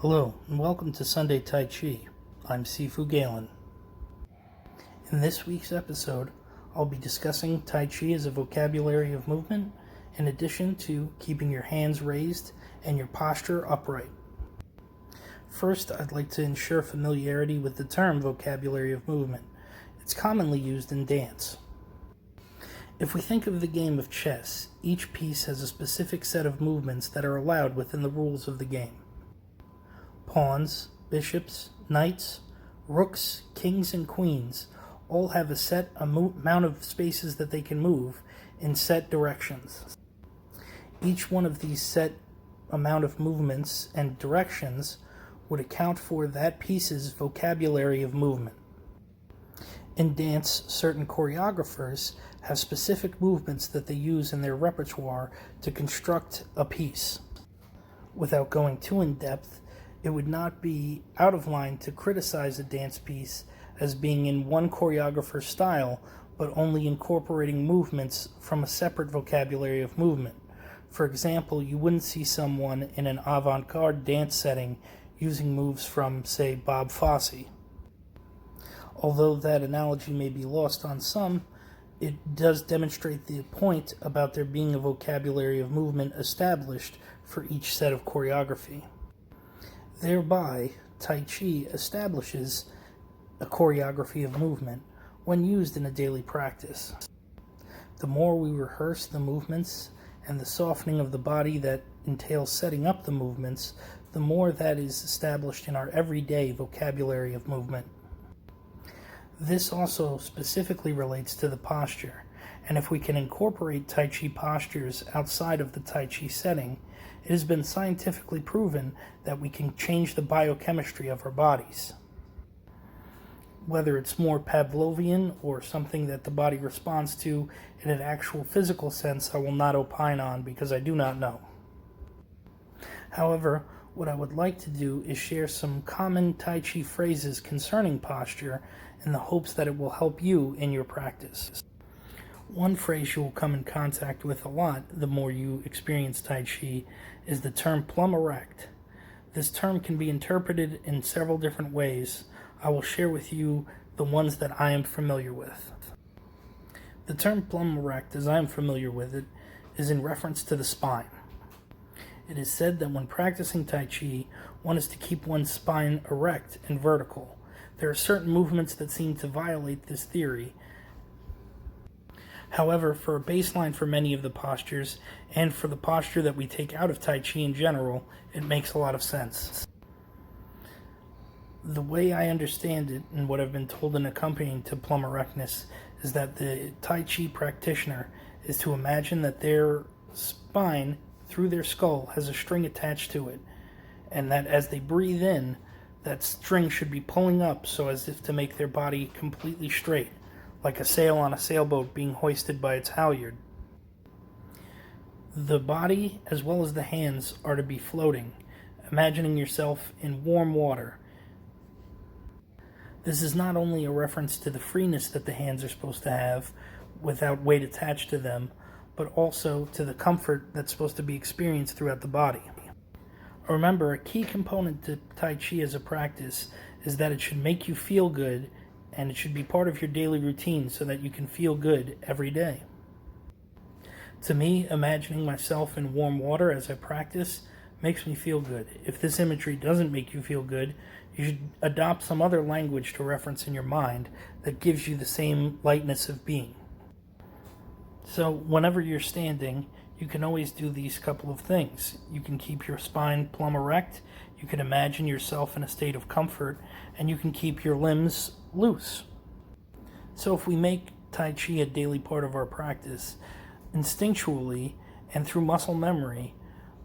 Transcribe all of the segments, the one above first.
Hello, and welcome to Sunday Tai Chi. I'm Sifu Galen. In this week's episode, I'll be discussing Tai Chi as a vocabulary of movement, in addition to keeping your hands raised and your posture upright. First, I'd like to ensure familiarity with the term vocabulary of movement. It's commonly used in dance. If we think of the game of chess, each piece has a specific set of movements that are allowed within the rules of the game. Pawns, bishops, knights, rooks, kings, and queens all have a set amount of spaces that they can move in set directions. Each one of these set amount of movements and directions would account for that piece's vocabulary of movement. In dance, certain choreographers have specific movements that they use in their repertoire to construct a piece. Without going too in depth, it would not be out of line to criticize a dance piece as being in one choreographer's style, but only incorporating movements from a separate vocabulary of movement. For example, you wouldn't see someone in an avant-garde dance setting using moves from, say, Bob Fosse. Although that analogy may be lost on some, it does demonstrate the point about there being a vocabulary of movement established for each set of choreography. Thereby, Tai Chi establishes a choreography of movement when used in a daily practice. The more we rehearse the movements and the softening of the body that entails setting up the movements, the more that is established in our everyday vocabulary of movement. This also specifically relates to the posture, and if we can incorporate Tai Chi postures outside of the Tai Chi setting, it has been scientifically proven that we can change the biochemistry of our bodies. Whether it's more Pavlovian or something that the body responds to in an actual physical sense, I will not opine on because I do not know. However, what I would like to do is share some common Tai Chi phrases concerning posture in the hopes that it will help you in your practice. One phrase you will come in contact with a lot the more you experience Tai Chi is the term plumb erect. This term can be interpreted in several different ways. I will share with you the ones that I am familiar with. The term plumb erect, as I am familiar with it, is in reference to the spine. It is said that when practicing Tai Chi, one is to keep one's spine erect and vertical. There are certain movements that seem to violate this theory. However, for a baseline for many of the postures, and for the posture that we take out of Tai Chi in general, it makes a lot of sense. The way I understand it, and what I've been told in accompanying to plumb erectness, is that the Tai Chi practitioner is to imagine that their spine, through their skull, has a string attached to it, and that as they breathe in, that string should be pulling up so as if to make their body completely straight, like a sail on a sailboat being hoisted by its halyard. The body, as well as the hands, are to be floating, imagining yourself in warm water. This is not only a reference to the freeness that the hands are supposed to have, without weight attached to them, but also to the comfort that's supposed to be experienced throughout the body. Remember, a key component to Tai Chi as a practice is that it should make you feel good, and it should be part of your daily routine so that you can feel good every day. To me, imagining myself in warm water as I practice makes me feel good. If this imagery doesn't make you feel good, you should adopt some other language to reference in your mind that gives you the same lightness of being. So whenever you're standing, you can always do these couple of things. You can keep your spine plumb erect, you can imagine yourself in a state of comfort, and you can keep your limbs loose. So if we make Tai Chi a daily part of our practice, instinctually and through muscle memory,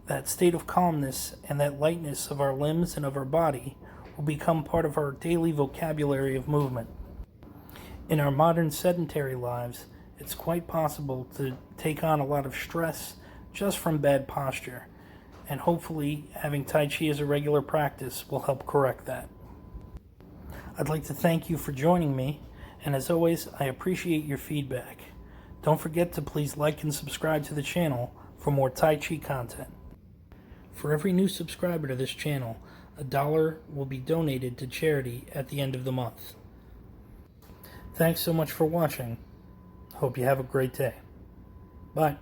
that state of calmness and that lightness of our limbs and of our body will become part of our daily vocabulary of movement. In our modern sedentary lives, it's quite possible to take on a lot of stress just from bad posture, and hopefully having Tai Chi as a regular practice will help correct that. I'd like to thank you for joining me, and as always, I appreciate your feedback. Don't forget to please like and subscribe to the channel for more Tai Chi content. For every new subscriber to this channel, $1 will be donated to charity at the end of the month. Thanks so much for watching. Hope you have a great day. Bye.